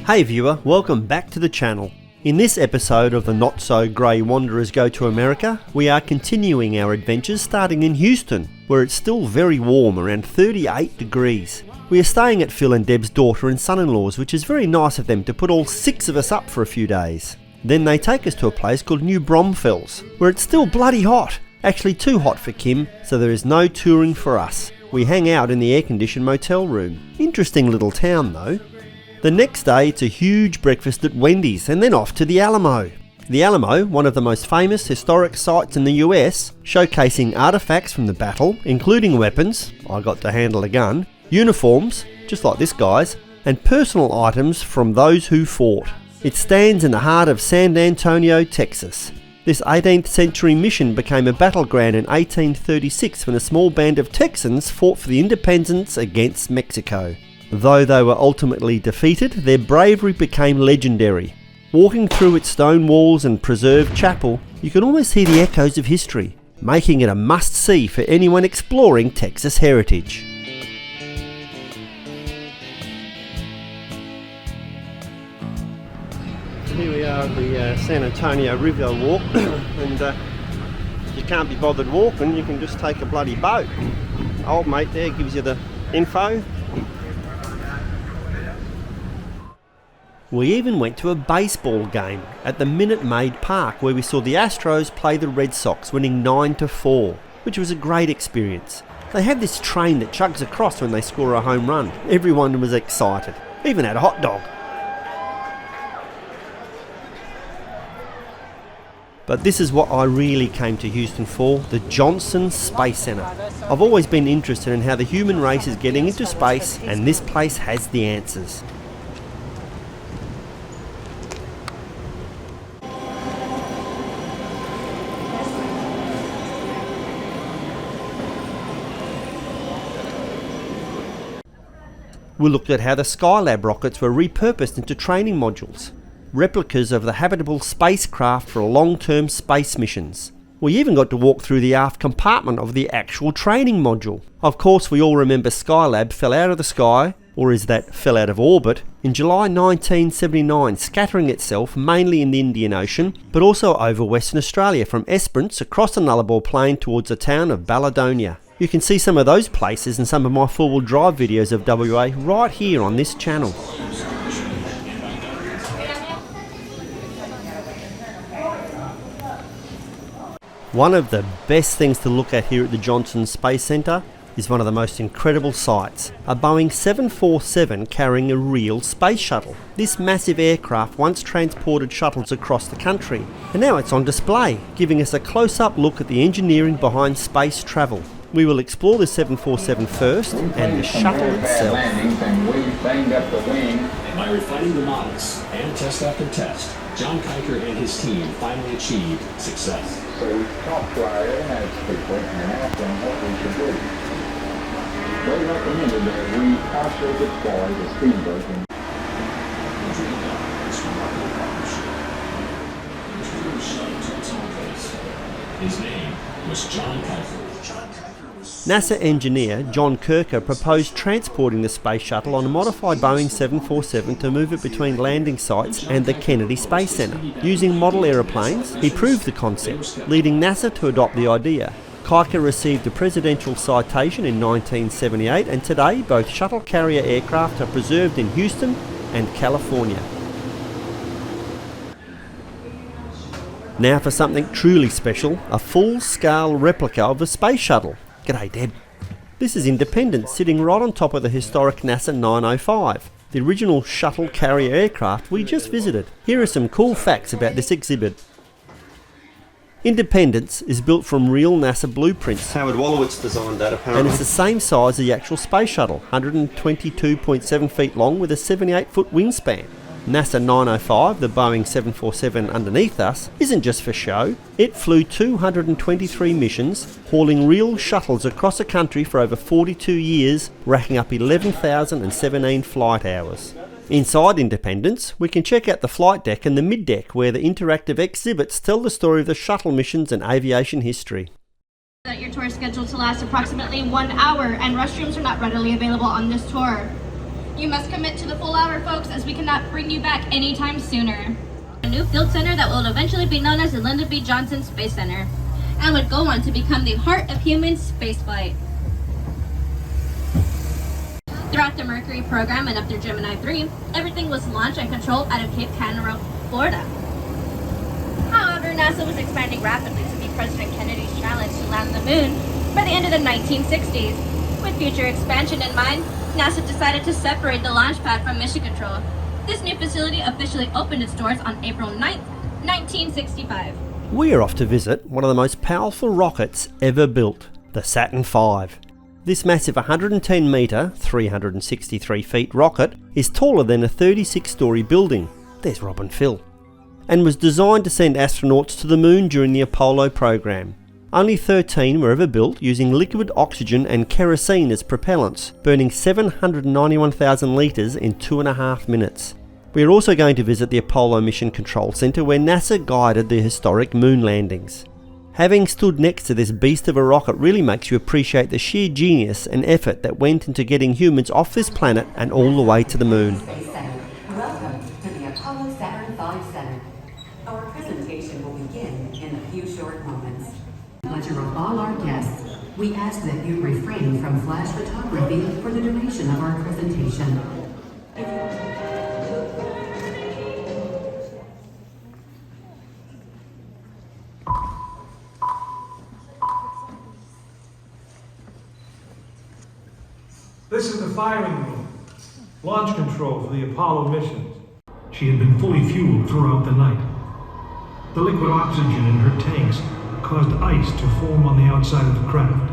Hey viewer, welcome back to the channel. In this episode of the Not So Grey Wanderers Go to America, we are continuing our adventures starting in Houston, where it's still very warm, around 38 degrees. We are staying at Phil and Deb's daughter and son-in-law's, which is very nice of them to put all 6 of us up for a few days. Then they take us to a place called New Braunfels, where it's still bloody hot. Actually too hot for Kim, so there is no touring for us. We hang out in the air-conditioned motel room. Interesting little town though. The next day it's a huge breakfast at Wendy's and then off to the Alamo. The Alamo, one of the most famous historic sites in the US, showcasing artefacts from the battle, including weapons, I got to handle a gun, uniforms, just like this guy's, and personal items from those who fought. It stands in the heart of San Antonio, Texas. This 18th century mission became a battleground in 1836 when a small band of Texans fought for the independence against Mexico. Though they were ultimately defeated, their bravery became legendary. Walking through its stone walls and preserved chapel, you can almost hear the echoes of history, making it a must-see for anyone exploring Texas heritage. Here we are at the San Antonio River Walk, and if you can't be bothered walking, you can just take a bloody boat. Old mate there gives you the info. We even went to a baseball game at the Minute Maid Park where we saw the Astros play the Red Sox, winning 9-4, which was a great experience. They have this train that chugs across when they score a home run. Everyone was excited, even had a hot dog. But this is what I really came to Houston for, the Johnson Space Center. I've always been interested in how the human race is getting into space, and this place has the answers. We looked at how the Skylab rockets were repurposed into training modules, replicas of the habitable spacecraft for long-term space missions. We even got to walk through the aft compartment of the actual training module. Of course, we all remember Skylab fell out of the sky, or is that fell out of orbit, in July 1979, scattering itself mainly in the Indian Ocean, but also over Western Australia from Esperance across the Nullarbor Plain towards the town of Balladonia. You can see some of those places in some of my four-wheel drive videos of WA right here on this channel. One of the best things to look at here at the Johnson Space Center is one of the most incredible sights, a Boeing 747 carrying a real space shuttle. This massive aircraft once transported shuttles across the country, and now it's on display, giving us a close-up look at the engineering behind space travel. We will explore the 747 first and the shuttle itself. By refining the models and test after test, John Kiker and his team finally achieved success. So we talked to our airheads people and asked them what we should do. They recommended that we partially deploy the speedboat. His name was John Kiker. NASA engineer John Kirker proposed transporting the space shuttle on a modified Boeing 747 to move it between landing sites and the Kennedy Space Center. Using model aeroplanes, he proved the concept, leading NASA to adopt the idea. Kiker received a presidential citation in 1978, and today both shuttle carrier aircraft are preserved in Houston and California. Now for something truly special, a full-scale replica of the space shuttle. G'day Deb. This is Independence sitting right on top of the historic NASA 905, the original shuttle carrier aircraft we just visited. Here are some cool facts about this exhibit. Independence is built from real NASA blueprints. Howard Wolowitz designed that apparently. And it's the same size as the actual space shuttle, 122.7 feet long with a 78-foot wingspan. NASA 905, the Boeing 747 underneath us, isn't just for show. It flew 223 missions, hauling real shuttles across the country for over 42 years, racking up 11,017 flight hours. Inside Independence, we can check out the flight deck and the mid-deck where the interactive exhibits tell the story of the shuttle missions and aviation history. Your tour is scheduled to last approximately 1 hour, and restrooms are not readily available on this tour. You must commit to the full hour, folks, as we cannot bring you back anytime sooner. A new field center that will eventually be known as the Lyndon B. Johnson Space Center, and would go on to become the heart of human spaceflight. Throughout the Mercury program and up through Gemini 3, everything was launched and controlled out of Cape Canaveral, Florida. However, NASA was expanding rapidly to meet President Kennedy's challenge to land the moon by the end of the 1960s. With future expansion in mind, NASA decided to separate the launch pad from mission control. This new facility officially opened its doors on April 9th, 1965. We are off to visit one of the most powerful rockets ever built, the Saturn V. This massive 110 metre, 363 feet rocket is taller than a 36-storey building. There's Rob and Phil. And was designed to send astronauts to the moon during the Apollo program. Only 13 were ever built using liquid oxygen and kerosene as propellants, burning 791,000 litres in 2.5 minutes. We are also going to visit the Apollo Mission Control Centre where NASA guided the historic moon landings. Having stood next to this beast of a rocket really makes you appreciate the sheer genius and effort that went into getting humans off this planet and all the way to the moon. Space Center. Welcome to the Apollo Saturn V Center. Our presentation will begin in a few short moments. Pleasure of all our guests, we ask that you refrain from flash photography for the duration of our presentation. This is the firing room, launch control for the Apollo missions. She had been fully fueled throughout the night. The liquid oxygen in her tanks caused ice to form on the outside of the craft.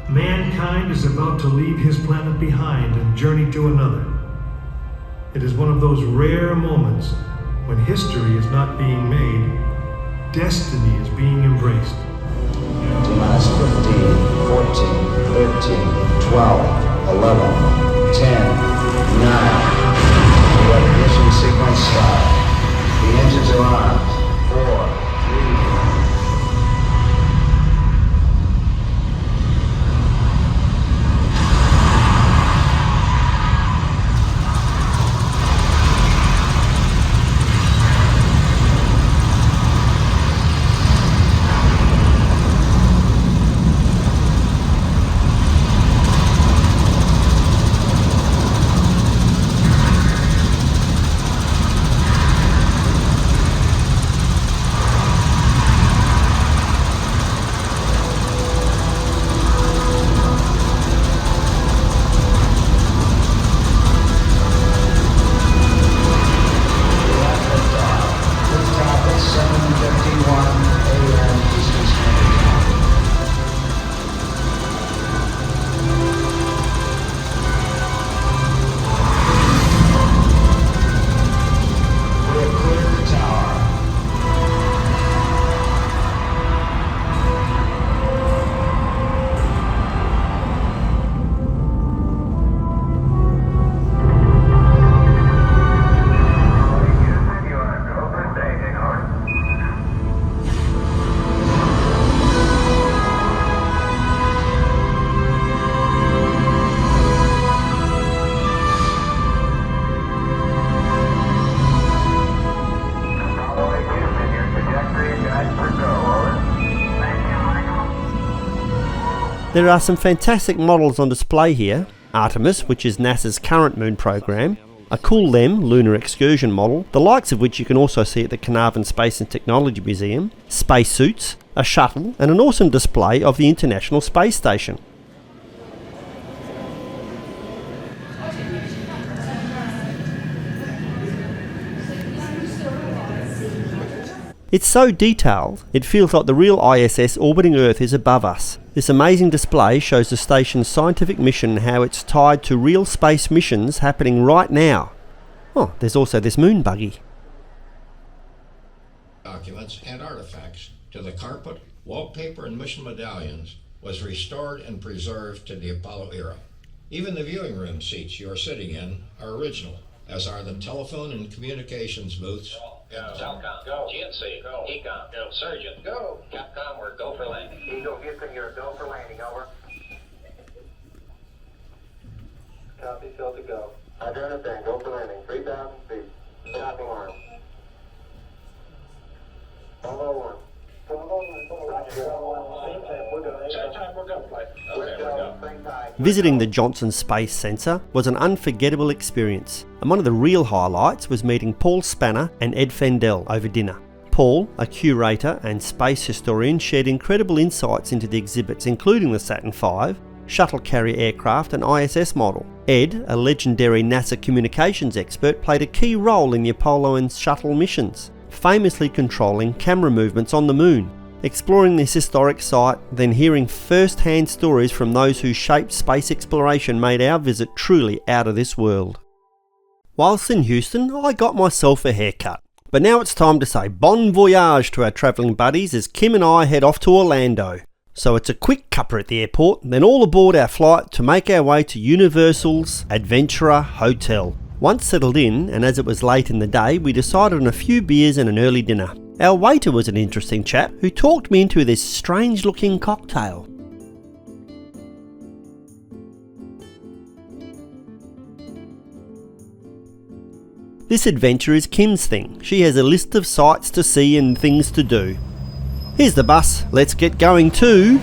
Mankind is about to leave his planet behind and journey to another. It is one of those rare moments when history is not being made, destiny is being embraced. T-minus 15, 14, 13, 12, 11, 10, 9. The ignition sequence start. The engines are on. 4, 3. There are some fantastic models on display here. Artemis, which is NASA's current moon program, a cool LEM lunar excursion model, the likes of which you can also see at the Carnarvon Space and Technology Museum, spacesuits, a shuttle, and an awesome display of the International Space Station. It's so detailed, it feels like the real ISS orbiting Earth is above us. This amazing display shows the station's scientific mission and how it's tied to real space missions happening right now. Oh, there's also this moon buggy. Documents and artifacts to the carpet, wallpaper, and mission medallions was restored and preserved to the Apollo era. Even the viewing room seats you're sitting in are original, as are the telephone and communications booths. Go. Telcom. Go. GNC. Go. Ecom. Go. Surgeon. Go. Capcom. We're go for landing. Eagle Houston, you're go for landing, over. Copy, Phil. understand. Go for landing. 3,000 feet. Stopping arm. 1201. Visiting the Johnson Space Centre was an unforgettable experience, and one of the real highlights was meeting Paul Spana and Ed Fendell over dinner. Paul, a curator and space historian, shared incredible insights into the exhibits, including the Saturn V, shuttle carrier aircraft and ISS model. Ed, a legendary NASA communications expert, played a key role in the Apollo and shuttle missions, famously controlling camera movements on the moon. Exploring this historic site, then hearing first-hand stories from those who shaped space exploration made our visit truly out of this world. Whilst in Houston, I got myself a haircut. But now it's time to say bon voyage to our travelling buddies as Kim and I head off to Orlando. So it's a quick cuppa at the airport, then all aboard our flight to make our way to Universal's Adventurer Hotel. Once settled in, and as it was late in the day, we decided on a few beers and an early dinner. Our waiter was an interesting chap who talked me into this strange looking cocktail. This adventure is Kim's thing. She has a list of sights to see and things to do. Here's the bus, let's get going to...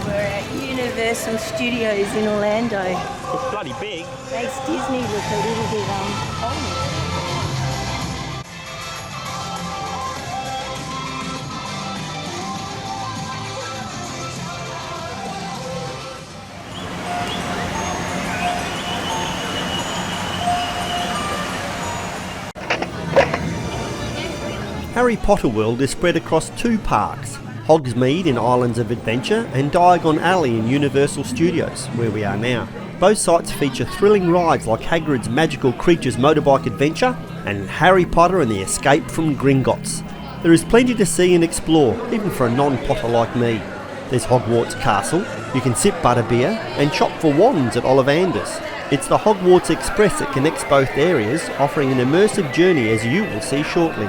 We're at Universal Studios in Orlando. It's bloody big. Makes Disney look a little bit old. Harry Potter World is spread across two parks, Hogsmeade in Islands of Adventure and Diagon Alley in Universal Studios, where we are now. Both sites feature thrilling rides like Hagrid's Magical Creatures Motorbike Adventure and Harry Potter and the Escape from Gringotts. There is plenty to see and explore, even for a non-Potter like me. There's Hogwarts Castle, you can sip butterbeer and shop for wands at Ollivander's. It's the Hogwarts Express that connects both areas, offering an immersive journey as you will see shortly.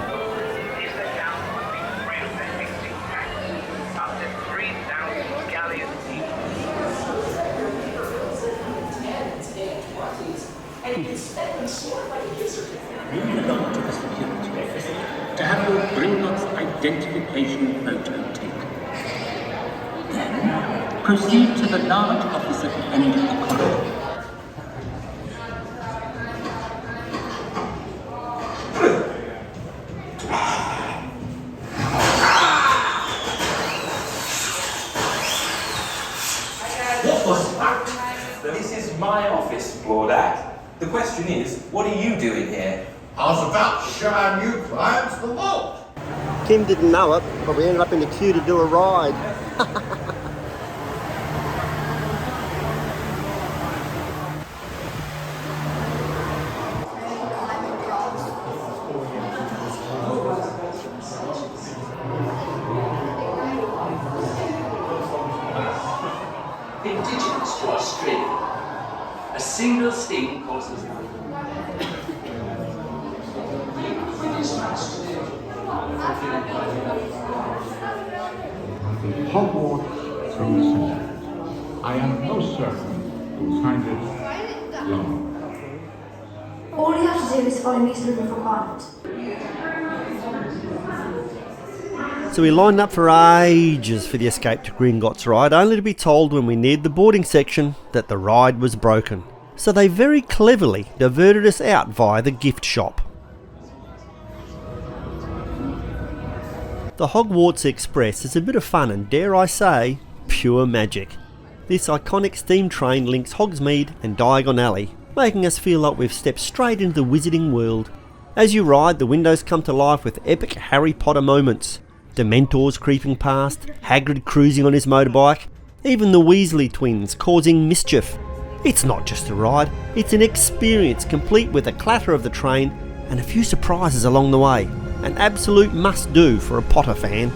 To have your Gringotts identification photo taken. Then, proceed to the large office at the end of the corridor. What was that? This is my office, Claudette. The question is, what are you doing here? I was about to show our new clients the vault. Kim didn't know it, but we ended up in the queue to do a ride. Indigenous to Australia, a single stain causes Hogwarts through the centuries. I am most certain you'll find it long. All you have to do is follow these three requirements. So we lined up for ages for the Escape to Gringotts ride, only to be told when we neared the boarding section that the ride was broken. So they very cleverly diverted us out via the gift shop. The Hogwarts Express is a bit of fun and, dare I say, pure magic. This iconic steam train links Hogsmeade and Diagon Alley, making us feel like we've stepped straight into the wizarding world. As you ride, the windows come to life with epic Harry Potter moments. Dementors creeping past, Hagrid cruising on his motorbike, even the Weasley twins causing mischief. It's not just a ride, it's an experience complete with the clatter of the train and a few surprises along the way. An absolute must-do for a Potter fan.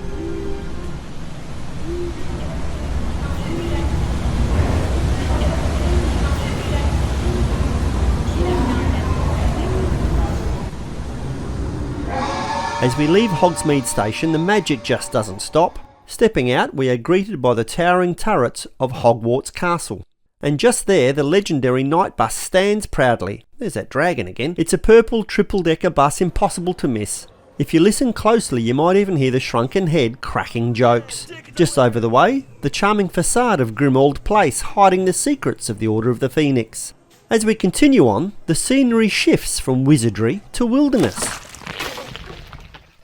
As we leave Hogsmeade Station, the magic just doesn't stop. Stepping out, we are greeted by the towering turrets of Hogwarts Castle. And just there, the legendary night bus stands proudly. There's that dragon again. It's a purple triple-decker bus impossible to miss. If you listen closely, you might even hear the shrunken head cracking jokes. Just over the way, the charming facade of Grimmauld Place hiding the secrets of the Order of the Phoenix. As we continue on, the scenery shifts from wizardry to wilderness.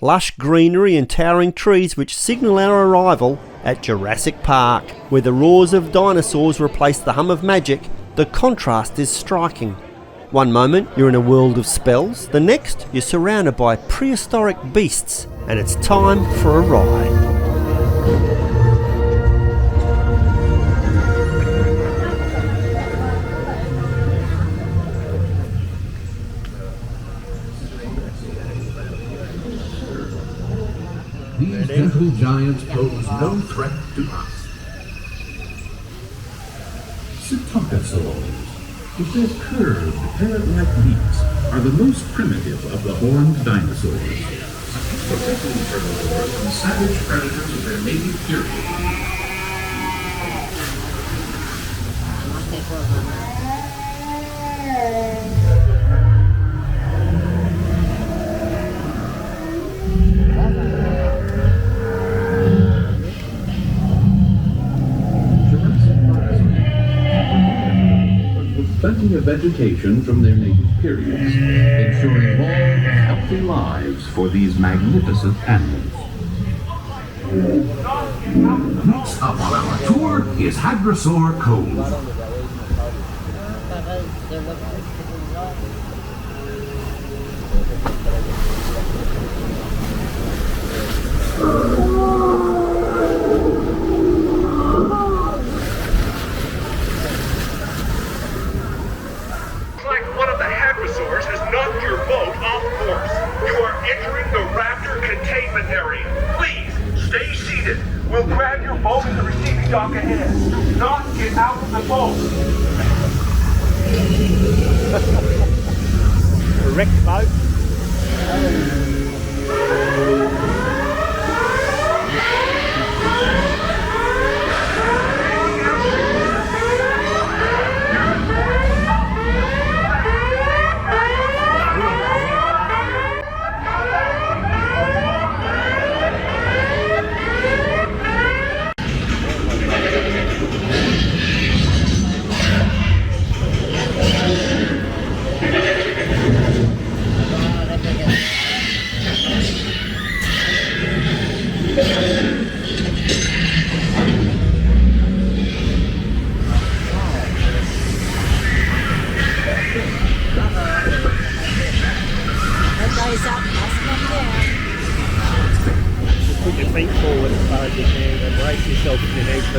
Lush greenery and towering trees which signal our arrival at Jurassic Park. Where the roars of dinosaurs replace the hum of magic, the contrast is striking. One moment you're in a world of spells, the next you're surrounded by prehistoric beasts, and it's time for a ride. These gentle giants pose no threat to us. Psittacosaurs, with their curved, parrot-like beaks, are the most primitive of the horned dinosaurs, protecting herbivores from savage predators of their native period. Plenty of vegetation from their native periods, ensuring long, healthy lives for these magnificent animals. Next up on our tour is Hadrosaur Cove. We'll grab your boat in the receiving dock ahead. Do not get out of the boat. Correct boat. Put your feet forward as far as you can and brace yourself if you need to.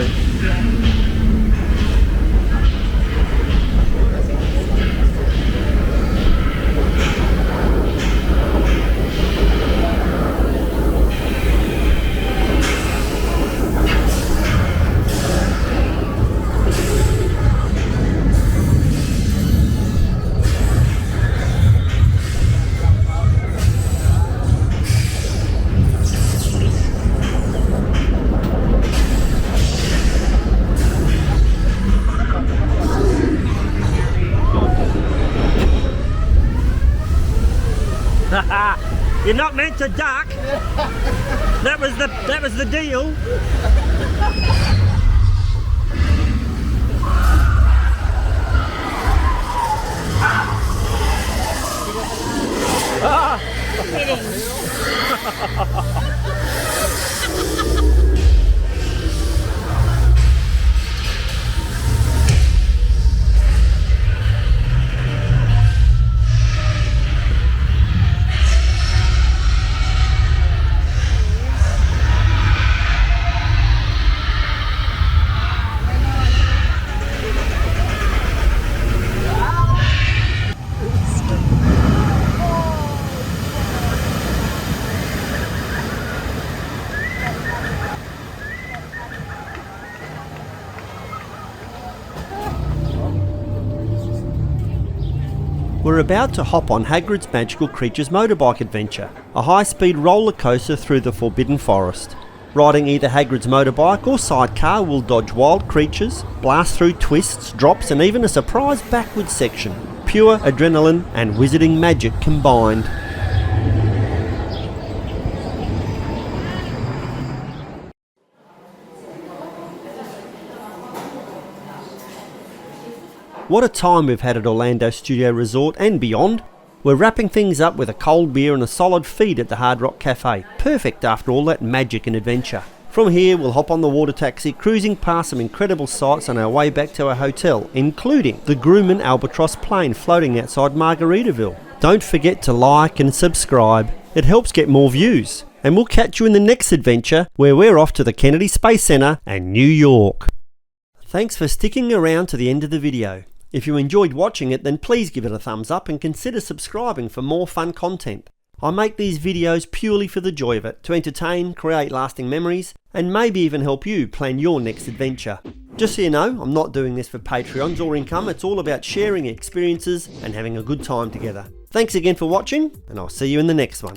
You're not meant to duck. That was the deal. We're about to hop on Hagrid's Magical Creatures motorbike adventure, a high-speed roller coaster through the Forbidden Forest. Riding either Hagrid's motorbike or sidecar will dodge wild creatures, blast through twists, drops and even a surprise backwards section. Pure adrenaline and wizarding magic combined. What a time we've had at Orlando Studio Resort and beyond. We're wrapping things up with a cold beer and a solid feed at the Hard Rock Cafe. Perfect after all that magic and adventure. From here we'll hop on the water taxi, cruising past some incredible sights on our way back to our hotel, including the Grumman Albatross plane floating outside Margaritaville. Don't forget to like and subscribe. It helps get more views. And we'll catch you in the next adventure where we're off to the Kennedy Space Center and New York. Thanks for sticking around to the end of the video. If you enjoyed watching it, then please give it a thumbs up and consider subscribing for more fun content. I make these videos purely for the joy of it, to entertain, create lasting memories, and maybe even help you plan your next adventure. Just so you know, I'm not doing this for Patreons or income, it's all about sharing experiences and having a good time together. Thanks again for watching, and I'll see you in the next one.